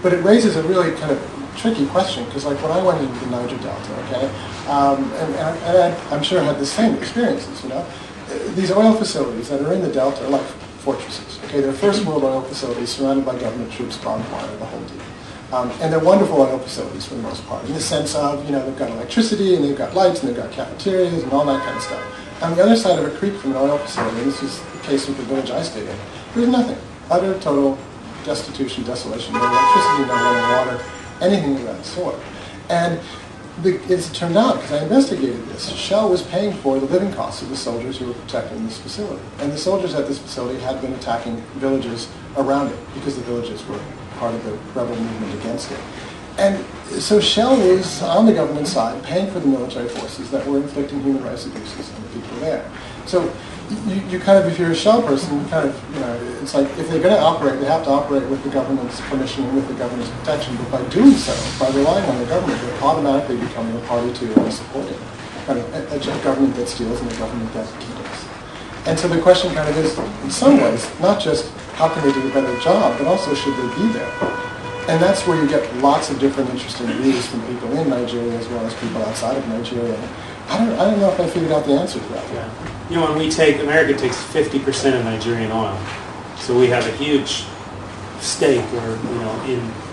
But it raises a really kind of tricky question, because like when I went into the Niger Delta, okay, and I'm sure I had the same experiences, you know. These oil facilities that are in the Delta are like fortresses, okay? They're first world oil facilities surrounded by government troops, barbed wire, the whole deal. And they're wonderful oil facilities for the most part, in the sense of, you know, they've got electricity, and they've got lights, and they've got cafeterias, and all that kind of stuff. On the other side of a creek from an oil facility, and this is the case with the village I stayed in, there's nothing. Utter, total destitution, desolation, no electricity, no running water, anything of that sort. And as it turned out, because I investigated this, Shell was paying for the living costs of the soldiers who were protecting this facility. And the soldiers at this facility had been attacking villages around it, because the villages were part of the rebel movement against it. And so Shell was, on the government side, paying for the military forces that were inflicting human rights abuses on the people there. So you kind of, if you're a Shell person, you kind of, you know, it's like if they're going to operate, they have to operate with the government's permission and with the government's protection. But by doing so, by relying on the government, they're automatically becoming a party to and supporting kind of a government that steals and a government that kills. And so the question kind of is, in some ways, not just how can they do a better job, but also should they be there? And that's where you get lots of different interesting views from people in Nigeria as well as people outside of Nigeria. I don't know if I figured out the answer to that yet. You know, when we take, America takes 50% of Nigerian oil. So we have a huge stake, or, you know,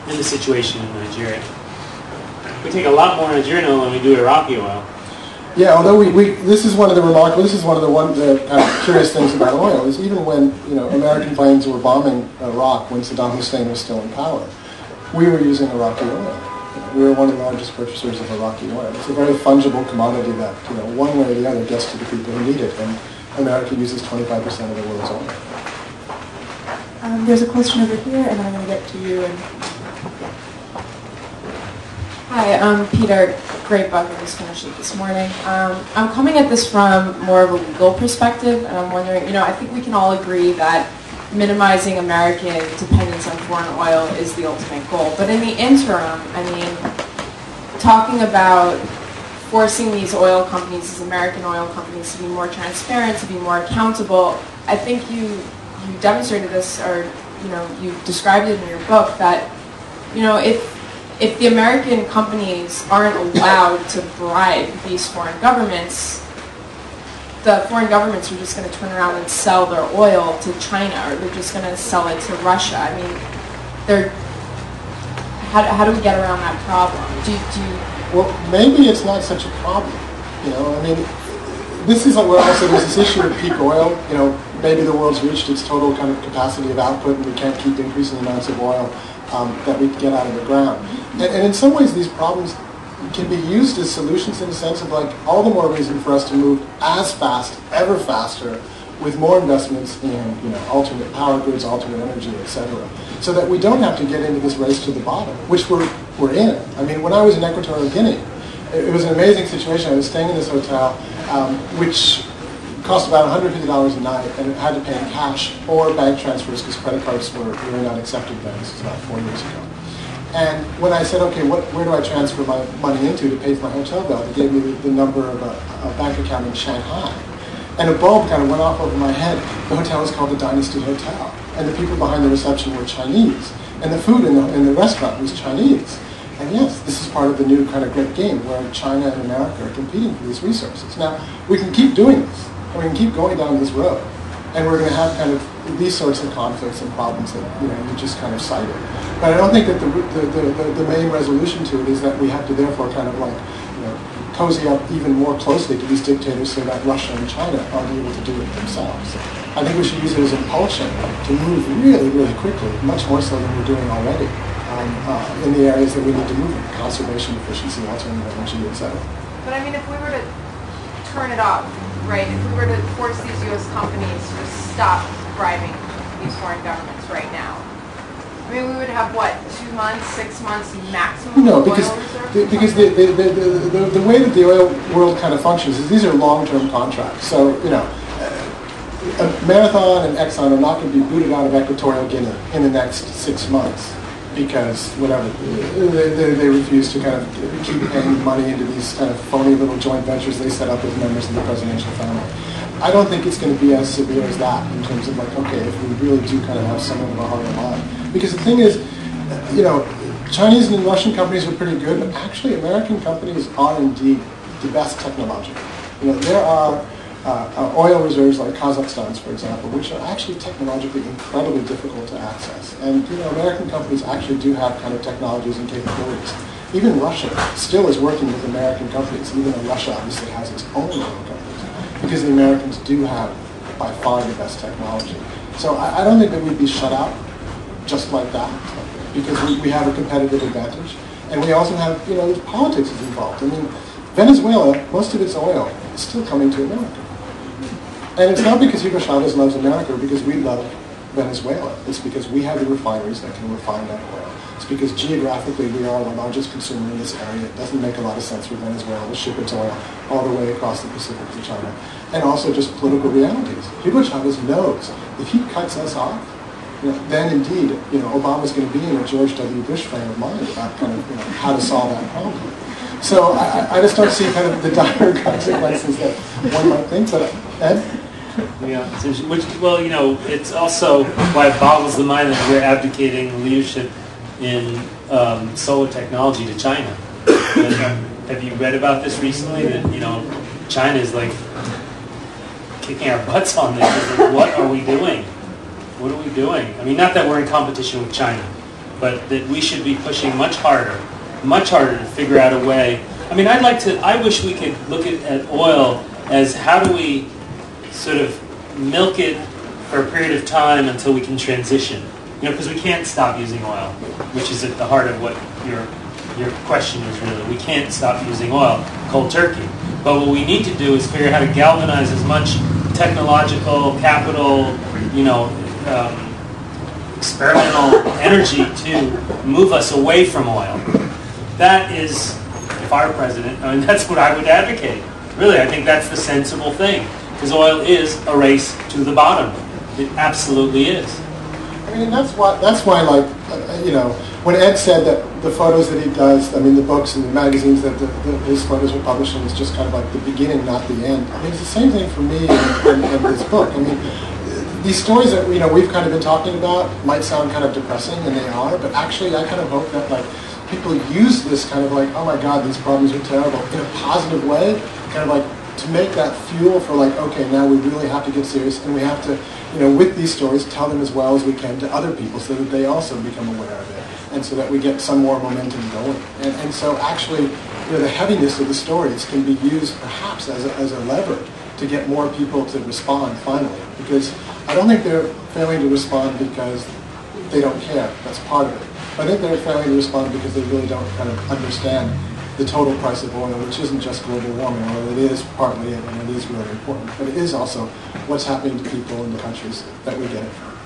in the situation in Nigeria. We take a lot more Nigerian oil than we do Iraqi oil. Yeah, although this is one of the kind of curious things about oil, is even when, you know, American planes were bombing Iraq when Saddam Hussein was still in power, we were using Iraqi oil. We were one of the largest purchasers of Iraqi oil. It's a very fungible commodity that, you know, one way or the other gets to the people who need it, and America uses 25% of the world's oil. There's a question over here, and then I'm going to get to you. Hi, I'm Peter. Great book. I just finished it this morning. I'm coming at this from more of a legal perspective, and I'm wondering, you know, I think we can all agree that minimizing American dependence on foreign oil is the ultimate goal. But in the interim, I mean, talking about forcing these oil companies, these American oil companies, to be more transparent, to be more accountable, I think you demonstrated this, or, you know, you described it in your book, that, you know, if the American companies aren't allowed to bribe these foreign governments, the foreign governments are just going to turn around and sell their oil to China, or they're just going to sell it to Russia. I mean, how do we get around that problem? Well, maybe it's not such a problem. You know, I mean, this is where also there's this issue of peak oil. You know, maybe the world's reached its total kind of capacity of output, and we can't keep increasing the amounts of oil that we get out of the ground. And in some ways, these problems can be used as solutions, in the sense of, like, all the more reason for us to move as fast, ever faster, with more investments in, you know, alternate power grids, alternate energy, etc., so that we don't have to get into this race to the bottom, which we're in. I mean, when I was in Equatorial Guinea, it was an amazing situation. I was staying in this hotel, which cost about $150 a night, and it had to pay in cash or bank transfers, because credit cards were really not accepted then. This was about 4 years ago. And when I said, okay, where do I transfer my money into to pay for my hotel bill, they gave me the number of a bank account in Shanghai. And a bulb kind of went off over my head. The hotel is called the Dynasty Hotel. And the people behind the reception were Chinese. And the food in the restaurant was Chinese. And yes, this is part of the new kind of great game where China and America are competing for these resources. Now, we can keep doing this, and we can keep going down this road. And we're going to have kind of these sorts of conflicts and problems that, you know, you just kind of cited. But I don't think that the main resolution to it is that we have to therefore kind of, like, you know, cozy up even more closely to these dictators so that Russia and China aren't able to do it themselves. I think we should use it as impulsion to move really, really quickly, much more so than we're doing already, in the areas that we need to move in: conservation, efficiency, alternative energy, etc. But I mean, if we were to turn it off, right, if we were to force these U.S. companies to stop bribing these foreign governments right now, I mean, we would have, what, 2 months, 6 months maximum No, oil because reserve? because the way that the oil world kind of functions is these are long-term contracts. So, you know, Marathon and Exxon are not going to be booted out of Equatorial Guinea in the next 6 months because, whatever, they refuse to kind of keep paying money into these kind of phony little joint ventures they set up with members of the presidential family. I don't think it's going to be as severe as that in terms of, like, okay, if we really do kind of have somewhat of a harder line. Because the thing is, you know, Chinese and Russian companies are pretty good, but actually American companies are indeed the best technologically. There are oil reserves like Kazakhstan's, for example, which are actually technologically incredibly difficult to access. And American companies actually do have kind of technologies and capabilities. Even Russia still is working with American companies, even though Russia obviously has its own oil companies, because the Americans do have by far the best technology. So I don't think that we'd be shut out just like that, because we have a competitive advantage. And we also have, politics is involved. I mean, Venezuela, most of its oil is still coming to America. And it's not because Hugo Chavez loves America or because we love Venezuela. It's because we have the refineries that can refine that oil. It's because geographically we are the largest consumer in this area. It doesn't make a lot of sense for Venezuela to ship its oil all the way across the Pacific to China. And also just political realities. Hugo Chavez knows if he cuts us off, then indeed, Obama's going to be in a George W. Bush frame of mind about kind of how to solve that problem. So I just don't see kind of the dire consequences that one might think. But Ed? Yeah, it's also why it boggles the mind that we're advocating leadership in solar technology to China. Have you read about this recently? That China is like kicking our butts on this. Like, what are we doing? What are we doing? I mean, not that we're in competition with China, but that we should be pushing much harder to figure out a way. I mean, I wish we could look at oil as how do we sort of milk it for a period of time until we can transition. Because we can't stop using oil, which is at the heart of what your question is really. We can't stop using oil, cold turkey. But what we need to do is figure out how to galvanize as much technological capital, experimental energy to move us away from oil. That is, if I were president, I mean, that's what I would advocate. Really, I think that's the sensible thing. Because oil is a race to the bottom. It absolutely is. I mean, that's why, like, when Ed said that the photos that he does, I mean, the books and the magazines that his photos are published in is just kind of like the beginning, not the end. I mean, it's the same thing for me in this book. I mean, these stories that we've kind of been talking about might sound kind of depressing, and they are, but actually I kind of hope that like people use this kind of like, oh my God, these problems are terrible, in a positive way, kind of like to make that fuel for like, okay, now we really have to get serious, and we have to, with these stories, tell them as well as we can to other people so that they also become aware of it, and so that we get some more momentum going. And so actually, the heaviness of the stories can be used perhaps as a lever to get more people to respond finally, because I don't think they're failing to respond because they don't care. That's part of it. I think they're failing to respond because they really don't kind of understand the total price of oil, which isn't just global warming, although it is partly it, and it is really important, but it is also what's happening to people in the countries that we get it from.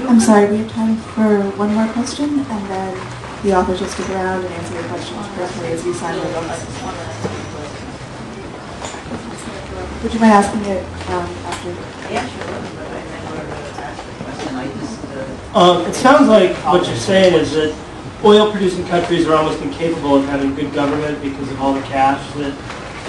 I'm sorry, we have time for one more question, and then the authors will stick around and answer your questions directly as you sign the books. Would you mind asking it after? Yeah, sure. It sounds like what you're saying is that oil-producing countries are almost incapable of having good government because of all the cash that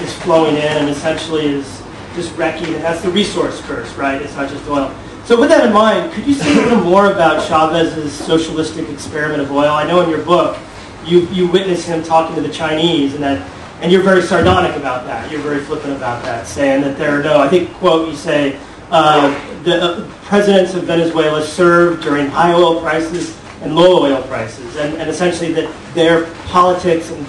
is flowing in and essentially is just wrecking. And that's the resource curse, right? It's not just oil. So with that in mind, could you say a little more about Chavez's socialistic experiment of oil? I know in your book you witness him talking to the Chinese, and you're very sardonic about that. You're very flippant about that, saying that there are no, I think, quote, you say, the presidents of Venezuela served during high oil prices and low oil prices, and essentially that their politics and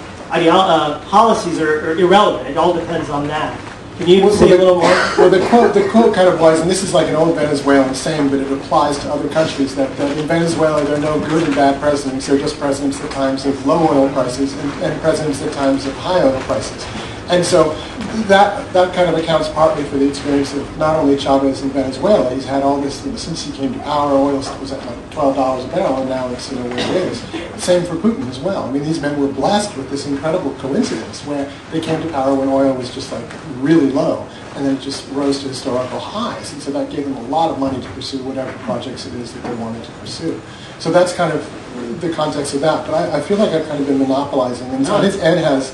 policies are irrelevant. It all depends on that. Can you say a little more? Well, the quote kind of was, and this is like an old Venezuelan saying, but it applies to other countries, that in Venezuela there are no good and bad presidents. They're just presidents at times of low oil prices and presidents at times of high oil prices. And so that kind of accounts partly for the experience of not only Chavez in Venezuela. He's had all this, since he came to power, oil was at like $12 a barrel, and now it's where it is. Same for Putin as well. I mean, these men were blessed with this incredible coincidence where they came to power when oil was just like really low, and then it just rose to historical highs. And so that gave them a lot of money to pursue whatever projects it is that they wanted to pursue. So that's kind of the context of that. But I feel like I've kind of been monopolizing. And so I think Ed has